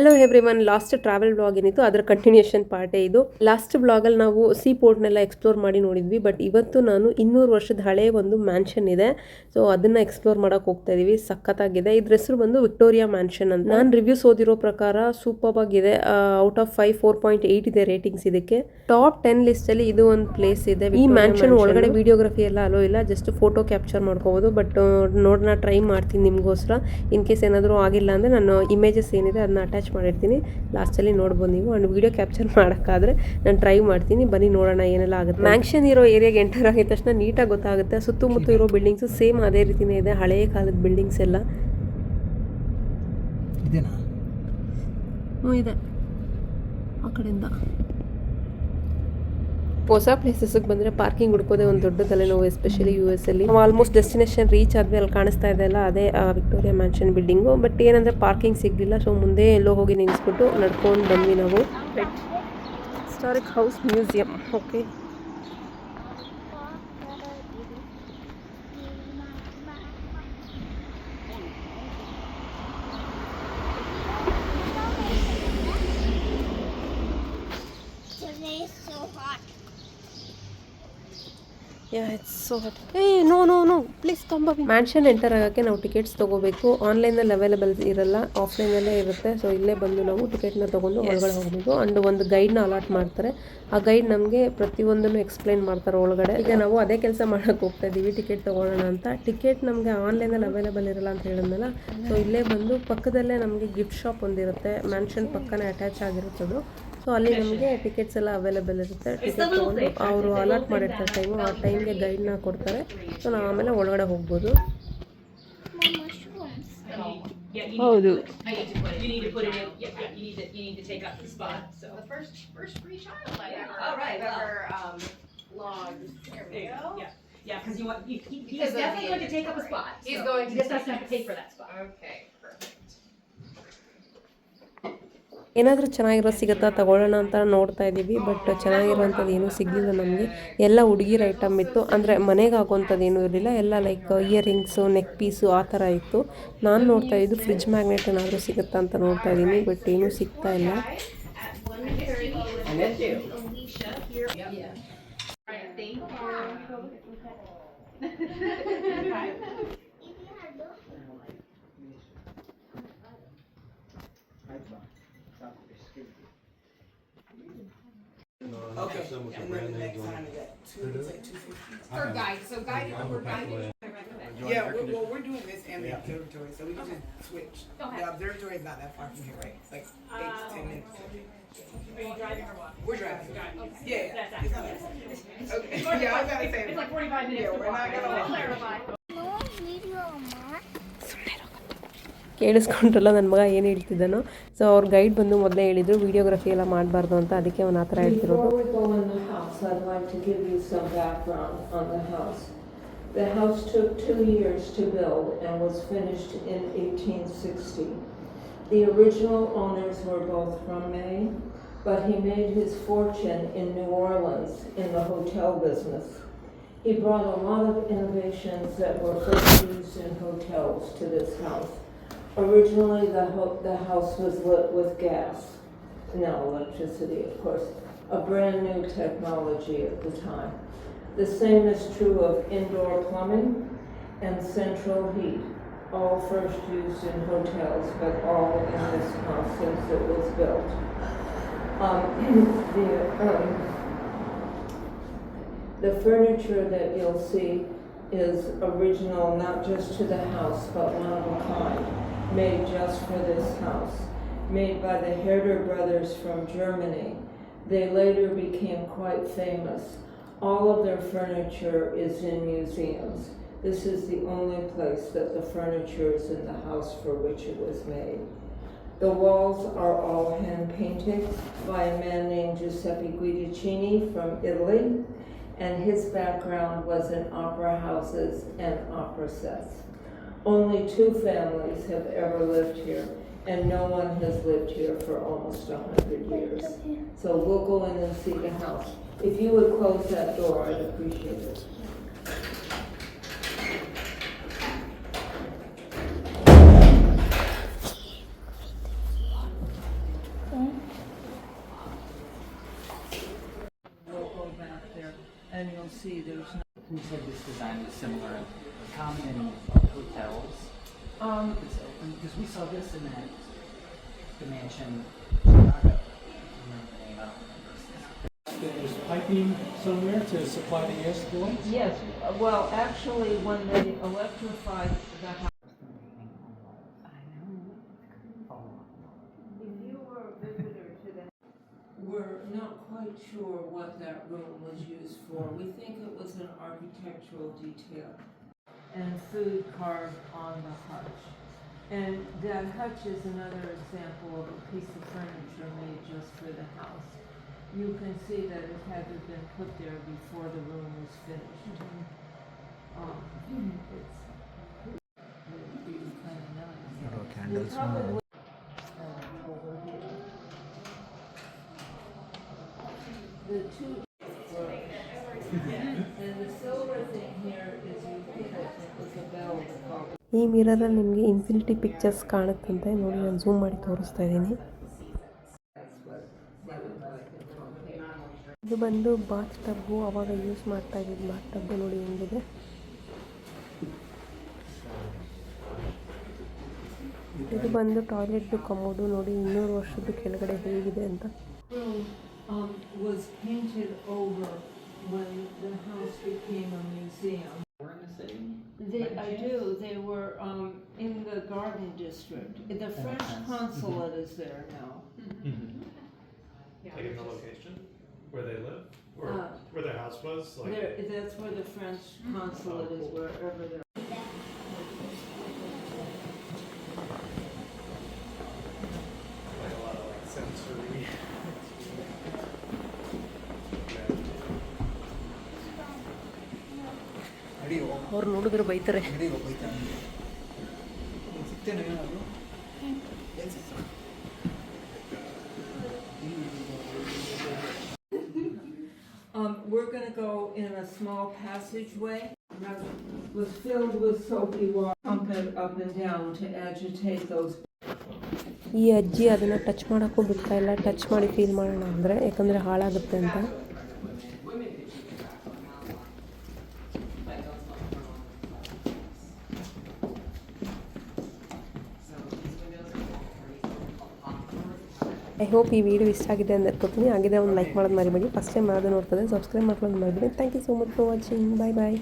Hello everyone, last travel blog ಏನಿತ್ತು ಅದರ continuation ಪಾರ್ಟೇ ಇದು. ಲಾಸ್ಟ್ ಬ್ಲಾಗಲ್ಲಿ ನಾವು ಸೀ ಪೋರ್ಟ್ನೆಲ್ಲ ಎಕ್ಸ್ಪ್ಲೋರ್ ಮಾಡಿ ನೋಡಿದ್ವಿ. ಬಟ್ ಇವತ್ತು ನಾನು 200 ವರ್ಷದ ಹಳೆಯ ಒಂದು ಮ್ಯಾನ್ಷನ್ ಇದೆ, ಸೊ ಅದನ್ನ ಎಕ್ಸ್ಪ್ಲೋರ್ ಮಾಡಕ್ ಹೋಗ್ತಾ ಇದೀವಿ. ಸಖತ್ತಾಗಿದೆ. ಇದ್ರ ಹೆಸರು ಬಂದು ವಿಕ್ಟೋರಿಯಾ ಮ್ಯಾನ್ಷನ್ ಅಂತ. ನಾನು ರಿವ್ಯೂಸ್ ಓದಿರೋ ಪ್ರಕಾರ ಸೂಪರ್ ಆಗಿದೆ. ಔಟ್ ಆಫ್ 5 4.8 ಇದೆ ರೇಟಿಂಗ್ಸ್ ಇದಕ್ಕೆ. ಟಾಪ್ 10 ಲಿಸ್ಟ್ ಅಲ್ಲಿ ಇದು ಒಂದು ಪ್ಲೇಸ್ ಇದೆ. ಈ ಮ್ಯಾನ್ಷನ್ ಒಳಗಡೆ ವಿಡಿಯೋಗ್ರಫಿ ಎಲ್ಲ ಅಲೋ ಇಲ್ಲ, ಜಸ್ಟ್ ಫೋಟೋ ಕ್ಯಾಪ್ಚರ್ ಮಾಡ್ಕೋಬಹುದು. ಬಟ್ ನೋಡೋಣ, ಟ್ರೈ ಮಾಡ್ತೀನಿ ನಿಮ್ಗೋಸ್ಕರ. ಇನ್ ಕೇಸ್ ಏನಾದರೂ ಆಗಿಲ್ಲ ಅಂದ್ರೆ ನಾನು ಇಮೇಜಸ್ ಏನಿದೆ ಅದನ್ನ ಅಟ್ಯಾಚ್ ಮಾಡಿರ್ತೀನಿ, ಲಾಸ್ಟಲ್ಲಿ ನೋಡ್ಬೋದು ನೀವು. ಅಂಡ್ ವಿಡಿಯೋ ಕ್ಯಾಪ್ಚರ್ ಮಾಡೋಕ್ಕಾದ್ರೆ ನಾನು ಟ್ರೈ ಮಾಡ್ತೀನಿ. ಬನ್ನಿ ನೋಡೋಣ ಏನೆಲ್ಲ ಆಗುತ್ತೆ. ಮ್ಯಾನ್ಷನ್ ಇರೋ ಏರಿಯಾಗೆ ಎಂಟರ್ ಆಗಿದ ತಕ್ಷಣ ನೀಟಾಗಿ ಗೊತ್ತಾಗುತ್ತೆ. ಸುತ್ತಮುತ್ತ ಇರೋ ಬಿಲ್ಡಿಂಗ್ಸು ಸೇಮ್ ಅದೇ ರೀತಿನೇ ಇದೆ, ಹಳೆಯ ಕಾಲದ ಬಿಲ್ಡಿಂಗ್ಸ್ ಎಲ್ಲ ಇದೆ. ಆ ಕಡೆಯಿಂದ ಹೊಸ ಪ್ಲೇಸಸ್ಗೆ ಬಂದರೆ ಪಾರ್ಕಿಂಗ್ ಹುಡ್ಕೋದೇ ಒಂದು ದೊಡ್ಡ ತಲೆನೋವು, ಎಸ್ಪೆಷಲಿ US ಅಲ್ಲಿ. ನಾವು ಆಲ್ಮೋಸ್ಟ್ ಡೆಸ್ಟಿನೇಷನ್ ರೀಚ್ ಆದ್ವಿ. ಅಲ್ಲಿ ಕಾಣಿಸ್ತಾ ಇದೆ ಅಲ್ಲ, ಅದೇ ವಿಕ್ಟೋರಿಯಾ ಮ್ಯಾನ್ಷನ್ ಬಿಲ್ಡಿಂಗು. ಬಟ್ ಏನಂದರೆ ಪಾರ್ಕಿಂಗ್ ಸಿಗಲಿಲ್ಲ, ಸೊ ಮುಂದೆ ಎಲ್ಲೋ ಹೋಗಿ ನಿಲ್ಲಿಸ್ಬಿಟ್ಟು ನಡ್ಕೊಂಡು ಬಂದ್ವಿ ನಾವು. Historic house museum. Okay, mansion enter ಆಗೋಕ್ಕೆ ನಾವು ಟಿಕೆಟ್ಸ್ ತೊಗೋಬೇಕು. ಆನ್ಲೈನಲ್ಲಿ ಅವೈಲೇಬಲ್ ಇರಲ್ಲ, ಆಫ್ಲೈನಲ್ಲೇ ಇರುತ್ತೆ. ಸೊ ಇಲ್ಲೇ ಬಂದು ನಾವು ಟಿಕೆಟ್ನ ತೊಗೊಂಡು ಒಳಗಡೆ ಹೋಗ್ಬೋದು. ಅಂಡ್ ಒಂದು ಗೈಡ್ನ ಅಲಾಟ್ ಮಾಡ್ತಾರೆ. ಆ ಗೈಡ್ ನಮಗೆ ಪ್ರತಿಯೊಂದನ್ನು ಎಕ್ಸ್ಪ್ಲೈನ್ ಮಾಡ್ತಾರೆ ಒಳಗಡೆ. ಈಗ ನಾವು ಅದೇ ಕೆಲಸ ಮಾಡೋಕ್ಕೆ ಹೋಗ್ತಾ ಇದ್ದೀವಿ, ಟಿಕೆಟ್ ತೊಗೊಳ್ಳೋಣ ಅಂತ. ಟಿಕೆಟ್ ನಮಗೆ ಆನ್ಲೈನಲ್ಲಿ ಅವೈಲೇಬಲ್ ಇರಲ್ಲ ಅಂತ ಹೇಳಿದ್ನಲ್ಲ, ಸೊ ಇಲ್ಲೇ ಬಂದು ಪಕ್ಕದಲ್ಲೇ ನಮಗೆ ಗಿಫ್ಟ್ ಶಾಪ್ ಒಂದಿರುತ್ತೆ. ಮ್ಯಾನ್ಷನ್ ಪಕ್ಕನೇ ಅಟ್ಯಾಚ್ ಆಗಿರುತ್ತದು. ಸೊ ಅಲ್ಲಿ ನಮಗೆ ಟಿಕೆಟ್ಸ್ ಎಲ್ಲ ಅವೈಲೇಬಲ್ ಇರುತ್ತೆ. ಟಿಕೆಟ್ ತೊಗೊಂಡು ಅವರು ಅಲಾಟ್ ಮಾಡಿರ್ತಾರೆ ಟೈಮು, ಆ ಟೈಮ್ಗೆ ಗೈಡ್ನ ಕೊಡ್ತಾರೆ. ಸೊ ನಾವು ಆಮೇಲೆ ಒಳಗಡೆ ಹೋಗ್ಬೋದು. ಹೌದು, Yeah, because he's definitely going to take up a spot. He's going to just have to pay for that spot. Okay, perfect. ಏನಾದರೂ ಚೆನ್ನಾಗಿರೋ ಸಿಗುತ್ತಾ ತಗೊಳ್ಳೋಣ ಅಂತ ನೋಡ್ತಾ ಇದ್ದೀವಿ. ಬಟ್ ಚೆನ್ನಾಗಿರೋಂಥದ್ದು ಏನೂ ಸಿಗಲಿಲ್ಲ ನಮಗೆ. ಎಲ್ಲ ಹುಡುಗಿರ ಐಟಮ್ ಇತ್ತು, ಅಂದರೆ ಮನೆಗೆ ಆಗೋವಂಥದ್ದು ಏನೂ ಇರಲಿಲ್ಲ. ಎಲ್ಲ ಲೈಕ್ ಇಯರಿಂಗ್ಸು, ನೆಕ್ ಪೀಸು ಆ ಥರ ಇತ್ತು. ನಾನು ನೋಡ್ತಾ ಇದ್ದು ಫ್ರಿಡ್ಜ್ ಮ್ಯಾಗ್ನೆಟ್ ಏನಾದರೂ ಸಿಗುತ್ತಾ ಅಂತ ನೋಡ್ತಾ ಇದ್ದೀನಿ, ಬಟ್ ಏನೂ ಸಿಗ್ತಾ ಇಲ್ಲ. Okay, and then the next time we get two, it's like 250. For guide, so guided, we're guided. Yeah, we're doing this and the observatory, so we can just switch. Okay. The observatory is not that far from here, right? It's like 8 to 10 minutes. Are you driving or walking? We're driving. Okay. Yeah, That's it's not that. Okay. Yeah, I was gonna say. It's like 45 minutes Yeah, to we're walk. not gonna walk. Clarify. ಕೇಳಿಸ್ಕೊಂಡ್ರಲ್ಲ ನನ್ನ ಮಗ ಏನು ಹೇಳ್ತಿದ್ದಾನೋ. So ಅವ್ರ guide ಬಂದು ಮೊದಲೇ ಹೇಳಿದ್ರು videography ಎಲ್ಲ ಮಾಡಬಾರ್ದು ಅಂತ, ಅದಕ್ಕೆ ಅವನು ಆ ಥರ ಹೇಳ್ತಿರೋದು. The house took 2 years to build and was finished in 1860. The original owners were both from Maine, but he made his fortune in New Orleans in the hotel business. He brought a lot of innovations that were first used in hotels to this house. Originally, the house was lit with gas, no electricity, of course, a brand new technology at the time. The same is true of indoor plumbing and central heat, all first used in hotels, but all in this house since it was built. The furniture that you'll see is original, not just to the house, but one of a kind, made just for this house, made by the Herder brothers from Germany. They later became quite famous. All of their furniture is in museums. This is the only place that the furniture is in the house for which it was made. The walls are all hand-painted by a man named Giuseppe Guidicini from Italy, and his background was in opera houses and opera sets. Only 2 families have ever lived here, and no one has lived here for almost 100 years. So we'll go in and see the house. If you would close that door, I'd appreciate it. see there's no. Who said this design is similar, common in hotels? It's open, because we saw this in that, the mansion, Chicago. I remember the name, I don't remember. There's piping somewhere to supply the gas to the lights? Yes, well, actually, when they electrified the house. If you were a visitor to the. We're not quite sure what that room was used for. We think it was an architectural detail. And food carved on the hutch. And that hutch is another example of a piece of furniture made just for the house. You can see that it had to have been put there before the room was finished. It's kind of nice. We probably- over here. The two, and the silver thing here is you hit it with a bell to call. ಈ ಮಿರರಲ್ಲಿ ನಿಮಗೆ infinity pictures ಕಾಣುತ್ತಂತೆ ನೋಡಿ, ನಾನು zoom ಮಾಡಿ ತೋರಿಸ್ತಾ ಇದ್ದೀನಿ. ಇದು ಬಂದು Baat tub, ಅವಾಗ ಯೂಸ್ ಮಾಡ್ತಾ ಇದ್ದಿದ್ದು ಬಾತ್ ಟಬ್ಬು ನೋಡಿ ಹೆಂಗಿದೆ. ಇದು ಬಂದು ಟಾಯ್ಲೆಟ್ದು ಕಮೋಡು ನೋಡಿ 200 ವರ್ಷದ ಕೆಳಗಡೆ ಹೇಗಿದೆ ಅಂತ. Was painted over when the house became a museum. We're in the city? I do. They were in the Garden District. The French consulate is there now. Like in the location where they live, or where their house was. Like That's where the French consulate is, wherever they're. a lot of like sensory. ಅವ್ರು ನೋಡಿದ್ರೆ ಬೈತಾರೆ. We're going to go in a small passageway. It was filled with soapy water, pump it up and down to agitate those. ಈ ಅಜ್ಜಿ ಅದನ್ನು touch ಮಾಡೋಕ್ಕೂ ಬಿಡ್ತಾ ಇಲ್ಲ. Touch ಮಾಡಿ ಫೀಲ್ ಮಾಡೋಣ ಅಂದರೆ, ಯಾಕಂದರೆ ಹಾಳಾಗುತ್ತೆ ಅಂತ. ಐ ಹೋಪ್ ಈ ವಿಡಿಯೋ ಇಷ್ಟ ಆಗಿದೆ ಅಂತ ಅನ್ಕೋತೀನಿ. ಆಗಿದೆ ಒಂದು ಲೈಕ್ ಮಾಡೋದು ಮರಿಬೇಡಿ. ಫಸ್ಟ್ ಟೈಮ್ ಮಾಡೋದು ನೋಡ್ತದೆ ಸಬ್ಸ್ಕ್ರೈಬ್ ಮಾಡ್ಕೊಳ್ಳೋದು ಮರಿಬೇಡಿ. Thank you so much for watching. Bye bye.